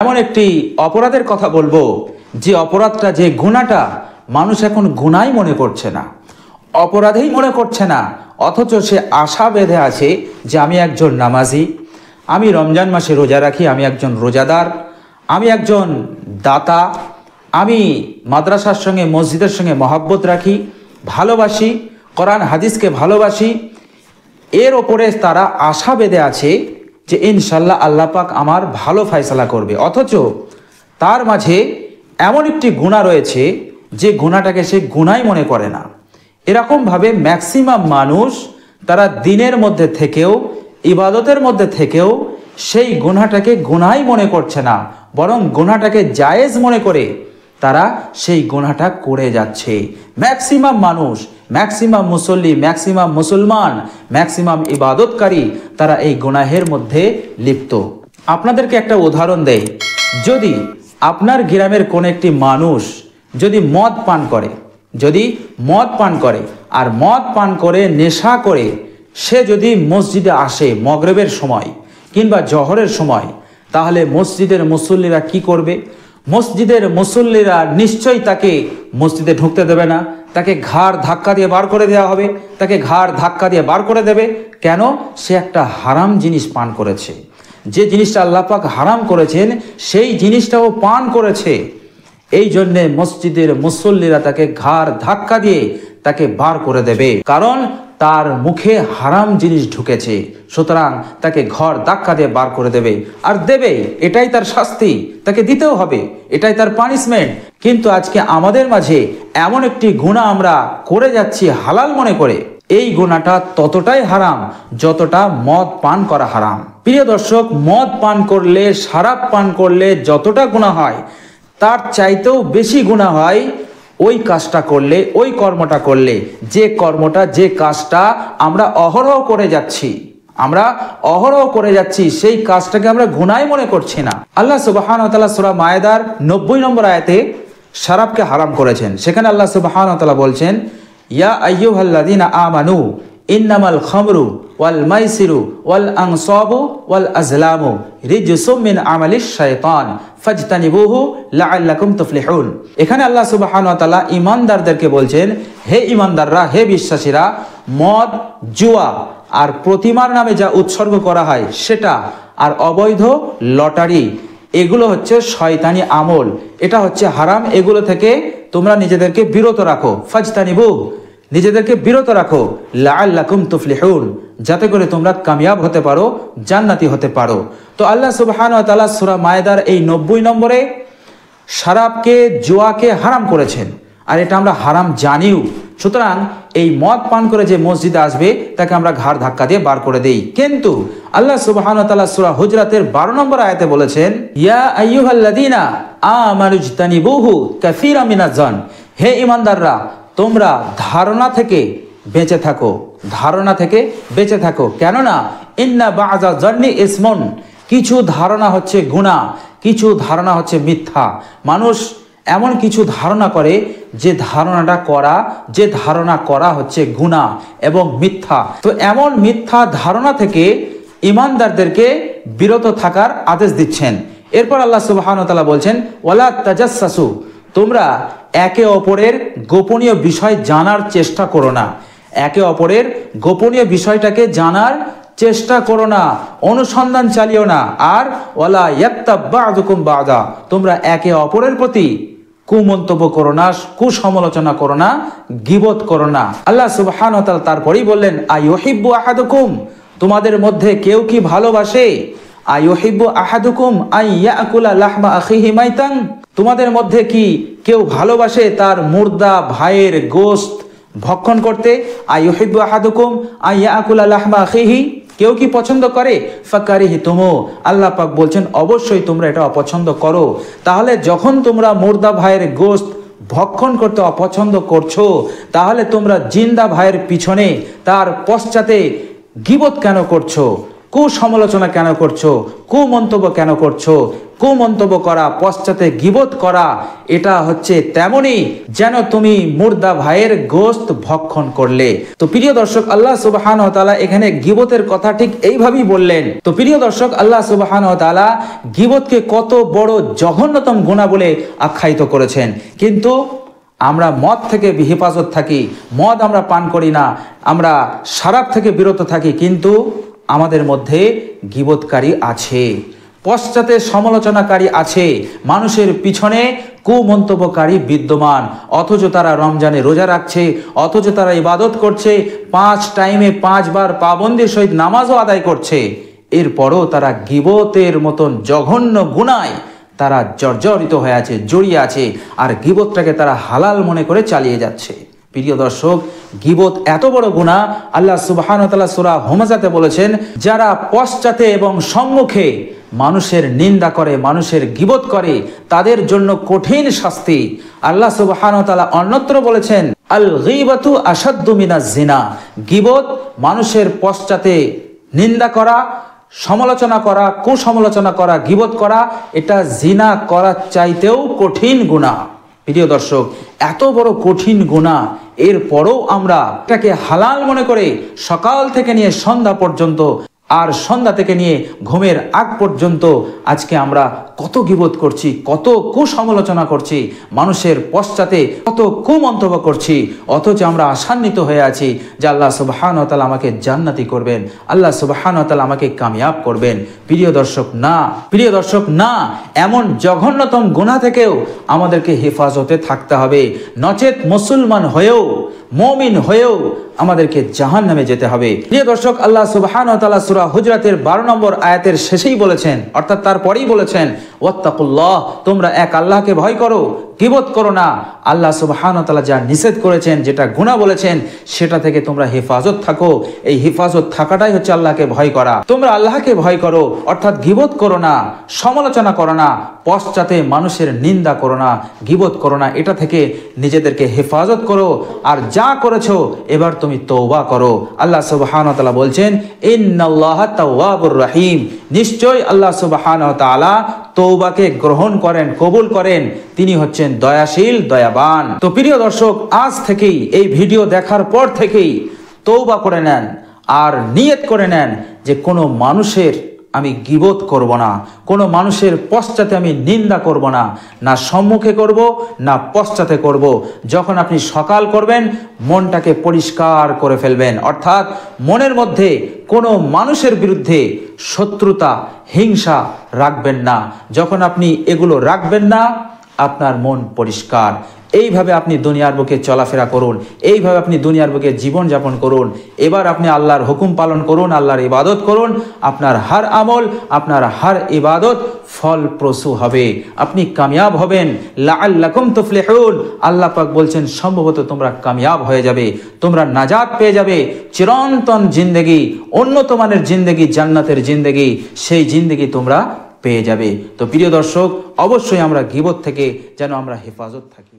এমন একটি অপরাধের কথা বলবো যে অপরাধটা, যে গুনাহটা মানুষ এখন গুনাহই মনে করছে না, অপরাধেই মনে করছে না, অথচ সে আশা বেঁধে আছে যে আমি একজন নামাজি, আমি রমজান মাসে রোজা রাখি, আমি একজন রোজাদার, আমি একজন দাতা, আমি মাদ্রাসার সঙ্গে মসজিদের সঙ্গে মহব্বত রাখি, ভালোবাসি, কোরআন হাদিসকে ভালোবাসি। এর ওপরে তারা আশা বেঁধে আছে যে ইনশাল্লাহ আল্লাহ পাক আমার ভালো ফয়সালা করবে, অথচ তার মাঝে এমন একটি গুনাহ রয়েছে যে গুনাহটাকে সে গুনাহই মনে করে না। এরকমভাবে ম্যাক্সিমাম মানুষ তারা দিনের মধ্যে থেকেও, ইবাদতের মধ্যে থেকেও সেই গুনাহটাকে গুনাহই মনে করছে না, বরং গুনাহটাকে জায়েজ মনে করে তারা সেই গুনাহটা করে যাচ্ছে। ম্যাক্সিমাম মানুষ, ম্যাক্সিমাম মুসল্লি, ম্যাক্সিমাম মুসলমান, ম্যাক্সিমাম ইবাদতকারী তারা এই গুনাহের মধ্যে লিপ্ত। আপনাদেরকে একটা উদাহরণ দেই, যদি আপনার গ্রামের কোন একটি মানুষ যদি মদ পান করে, আর মদ পান করে নেশা করে সে যদি মসজিদে আসে মাগরিবের সময় কিংবা জোহরের সময়, তাহলে মসজিদের মুসল্লিরা কি করবে? মসজিদের মুসল্লিরা নিশ্চয়ই তাকে মসজিদে ঢুকতে দেবে না, তাকে ঘাড় ধাক্কা দিয়ে বার করে দেওয়া হবে, তাকে ঘাড় ধাক্কা দিয়ে বার করে দেবে। কেন? সে একটা হারাম জিনিস পান করেছে, যে জিনিসটা আল্লাহ পাক হারাম করেছেন সেই জিনিসটাও পান করেছে। এই জন্যে মসজিদের মুসল্লিরা তাকে ঘাড় ধাক্কা দিয়ে তাকে বার করে দেবে, কারণ তার মুখে হারাম জিনিস ঢুকেছে। সুতরাং তাকে ঘর ধাক্কা দিয়ে বার করে দেবে, আর দেবে, এটাই তার শাস্তি, তাকে দিতেও হবে, এটাই তার পানিশমেন্ট। কিন্তু আজকে আমাদের মাঝে এমন একটি গুনাহ আমরা করে যাচ্ছি হালাল মনে করে, এই গুনাহটা ততটাই হারাম যতটা মদ পান করা হারাম। প্রিয় দর্শক, মদ পান করলে, শরাব পান করলে যতটা গুনাহ হয় তার চাইতেও বেশি গুনাহ হয় ওই কাজটা করলে, ওই কর্মটা করলে, যে কর্মটা, যে কাজটা আমরা অহরহ করে যাচ্ছি, সেই কাজটাকে আমরা গুনাহই মনে করছি না। আল্লাহ সুবহানাহু ওয়া তাআলা সূরা মায়েদার 90 নম্বর আয়াতে শরাবকে হারাম করেছেন। সেখানে আল্লাহ সুবহানাহু ওয়া তাআলা বলছেন, ইয়া আইয়ুহাল্লাযীনা আমানু ইন্নামাল খামরু ওয়াল মাইসিরু ওয়াল আনসাবু ওয়াল আজলামু রিজসুম মিন আমালিশ শাইতান ফাজতানিবুহু লাআল্লাকুম তুফলিহুন। এখানে আল্লাহ সুবহানাহু ওয়া তাআলা ঈমানদারদেরকে বলছেন, হে ঈমানদাররা, হে বিশ্বাসীরা, মদ, জুয়া আর প্রতিমার নামে যা উৎসর্গ করা হয় সেটা, আর অবৈধ লটারি, এগুলো হচ্ছে শয়তানি আমল, এটা হচ্ছে হারাম। এগুলো থেকে তোমরা নিজেদেরকে বিরত রাখো, ফাজতানিবু, নিজেদেরকে বিরত রাখো, লাআল্লাকুম তুফলিহুন, যাতে করে তোমরা কামিয়াব হতে পারো, জান্নাতি হতে পারো। তো আল্লাহ সুবহানাহু ওয়া তাআলা সূরা মায়েদার এই 90 নম্বরে শরাবকে, জুয়াকে হারাম করেছেন, আর এটা আমরা হারাম জানিও। সুতরাং এই মদ পান করে যে মসজিদে আসবে তাকে আমরা ঘাড় ধাক্কা দিয়ে বার করে দেই। কিন্তু আল্লাহ সুবহানাহু ওয়া তাআলা সূরা হুজরাতের 12 নম্বর আয়াতে বলেছেন, ইয়া আইয়ুহাল্লাযীনা আমানুজতানিবুহু কাসীরাম মিনাজ-জান, হে ঈমানদাররা, তোমরা ধারণা থেকে বেঁচে থাকো, ধারণা থেকে বেঁচে থাকো। কেননা ইন্না বা'যা জান্নি ইসমুন, কিছু ধারণা হচ্ছে গুনাহ, কিছু ধারণা হচ্ছে মিথ্যা। মানুষ এমন কিছু ধারণা করে যে ধারণা করা হচ্ছে গুনাহ এবং মিথ্যা। তো এমন মিথ্যা ধারণা থেকে ঈমানদারদেরকে বিরত থাকার আদেশ দিচ্ছেন। এরপর আল্লাহ সুবহানাহু ওয়া তাআলা বলছেন, ওয়ালা তাজাসসু, তোমরা একে অপরের গোপনীয় বিষয় জানার চেষ্টা করো না, একে অপরের গোপনীয় বিষয়টাকে জানার চেষ্টা করো না, অনুসন্ধান চালিও না। আর ওয়ালা ইয়াত্তাব বা'দুকুম বা'দা, তোমরা একে অপরের প্রতি কুমন্তব্য করো না, কুসমালোচনা করো না, গীবত করো না। আল্লাহ সুবহানাহু ওয়া তাআলা তারপরেই বললেন, আইয়ুহিব্বু আহাদুকুম, তোমাদের মধ্যে কেউ কি ভালোবাসে, আইয়ুহিব্বু আহাদুকুম আইয়াকুলা লাহমা আখিহি মাইতান, তোমাদের মধ্যে কি কেউ ভালোবাসে তার মুর্দা ভাইয়ের গোশত ভক্ষণ করতে? আইয়ুহিব্বু আহাদুকুম আইয়াকুলা লাহমা আখিহি, কেউ কি পছন্দ করে? ফাকারিহতুমু, আল্লাহ পাক বলছেন অবশ্যই তোমরা এটা অপছন্দ করো। তাহলে যখন তোমরা মুর্দা ভাইয়ের গোশত ভক্ষণ করতে অপছন্দ করছো, তাহলে তোমরা জিন্দা ভাইয়ের পিছনে, তার পশ্চাতে গীবত কেন করছো? কুসমালোচনা কেন করছো, কুমন্তব্য কেন করছো। কুমন্তব্য করা, পশ্চাতে গীবত করা, এটা হচ্ছে তেমনই যেন তুমি মুর্দা ভাইয়ের গোশত ভক্ষণ করলে। তো প্রিয় দর্শক, আল্লাহ সুবহানাহু ওয়া তাআলা এখানে গীবতের কথা ঠিক এইভাবেই বললেন। তো প্রিয় দর্শক, আল্লাহ সুবহানাহু ওয়া তাআলা গীবতকে কত বড় জঘন্যতম গুনাহ বলে আখ্যায়িত করেছেন। কিন্তু আমরা মদ থেকে হেফাজত থাকি, মদ আমরা পান করি না, আমরা শরাব থেকে বিরত থাকি, কিন্তু আমাদের মধ্যে গীবতকারী আছে, পশ্চাতে সমালোচনাকারী আছে, মানুষের পিছনে কুমন্তব্যকারী বিদ্যমান। অথচ তারা রমজানে রোজা রাখছে, অথচ তারা ইবাদত করছে, 5 টাইমে 5 বার পাবন্দির সহিত নামাজও আদায় করছে, এরপরও তারা গীবতের মতন জঘন্য গুনায় তারা জর্জরিত হয়ে আছে, জড়িয়ে আছে, আর গীবতটাকে তারা হালাল মনে করে চালিয়ে যাচ্ছে। প্রিয় দর্শক, গীবত এত বড় গুনাহ, আল্লাহ সুবহানাহু ওয়া তাআলা সূরা হুমাযাতে বলেছেন, যারা পশ্চাতে এবং সম্মুখে মানুষের নিন্দা করে, মানুষের গীবত করে, তাদের জন্য কঠিন শাস্তি। আল্লাহ সুবহানাহু ওয়া তাআলা অন্যত্র বলেছেন, আল গীবাতু আশাদ্দু মিনাজ জিনা। গীবত, মানুষের পশ্চাতে নিন্দা করা, সমালোচনা করা, কুসমালোচনা করা, গীবত করা, এটা জিনা করার চাইতেও কঠিন গুনাহ। প্রিয় দর্শক, এত বড় কঠিন গুনাহ, এরপরও আমরা এটাকে হালাল মনে করে সকাল থেকে নিয়ে সন্ধ্যা পর্যন্ত, আর সন্ধ্যা থেকে নিয়ে ঘুমের আগ পর্যন্ত আজকে আমরা কত গীবত করছি, কত কুসমালোচনা করছি, মানুষের পশ্চাতে কত কুমন্তব্য করছি, অথচ আমরা আশান্বিত হয়ে আছি যে আল্লাহ সুবহানাহু ওয়া তাআলা আমাকে জান্নাতি করবেন, আল্লাহ সুবহানাহু ওয়া তাআলা আমাকে কামিয়াব করবেন। প্রিয় দর্শক, না, প্রিয় দর্শক, না, এমন জঘন্যতম গুনাহ থেকেও আমাদেরকে হেফাজতে থাকতে হবে, নচেত মুসলমান হয়েও, মুমিন হয়েও আমাদেরকে জাহান্নামে যেতে হবে। প্রিয় দর্শক, আল্লাহ সুবহানাহু ওয়া তাআলা সূরা হুজরাতের 12 নম্বর আয়াতের শেষেই বলেছেন, অর্থাৎ তারপরেই বলেছেন, ওয়াত্তাকুল্লাহ, তোমরা এক আল্লাহকে ভয় করো, গীবত করো না। আল্লাহ সুবহানাহু ওয়া তাআলা যা নিষেধ করেছেন, যেটা গুনাহ বলেছেন, সেটা থেকে তোমরা হেফাজত থাকো। এই হেফাজত থাকাটাই হচ্ছে আল্লাহকে ভয় করা। তোমরা আল্লাহকে ভয় করো, অর্থাৎ গীবত করো না, সমালোচনা করো না, পশ্চাতে মানুষের নিন্দা করো না, গীবত করো না, এটা থেকে নিজেদেরকে হেফাজত করো। আর যা করেছো এবার তুমি তওবা করো। আল্লাহ সুবহানাহু ওয়া তাআলা বলছেন, ইন্নাল্লাহা তাওয়াবুর রহিম, নিশ্চয় আল্লাহ সুবহানাহু ওয়া তাআলা তওবাকে গ্রহণ করেন, কবুল করেন, তিনি হচ্ছেন দয়াশীল, দয়াবান। তো প্রিয় দর্শক, আজ থেকেই, এই ভিডিও দেখার পর থেকেই তওবা করে নেন, আর নিয়ত করে নেন যে কোনো মানুষের আমি গীবত করব না, কোনো মানুষের পশ্চাতে আমি নিন্দা করব না, না সম্মুখে করব না পশ্চাতে করব। যখন আপনি সকাল করবেন, মনটাকে পরিষ্কার করে ফেলবেন, অর্থাৎ মনের মধ্যে কোনো মানুষের বিরুদ্ধে শত্রুতা, হিংসা রাখবেন না। যখন আপনি এগুলো রাখবেন না, আপনার মন পরিষ্কার। এইভাবে আপনি দুনিয়ার বুকে চলাফেরা করুন, এইভাবে আপনি দুনিয়ার বুকে জীবনযাপন করুন। এবার আপনি আল্লাহর হুকুম পালন করুন, আল্লাহর ইবাদত করুন, আপনার হার আমল, আপনার হার ইবাদত ফলপ্রসূ হবে, আপনি কামিয়াব হবেন। লাআল্লাকুম তুফলিহুন, আল্লাহ পাক বলছেন সম্ভবত তোমরা কামিয়াব হয়ে যাবে, তোমরা নাজাত পেয়ে যাবে, চিরন্তন জিন্দেগি, উন্নত মানের জিন্দেগি, জান্নাতের জিন্দেগি, সেই জিন্দেগি তোমরা পেয়ে যাবে। তো প্রিয় দর্শক, অবশ্যই আমরা গীবত থেকে যেন আমরা হেফাজত থাকি।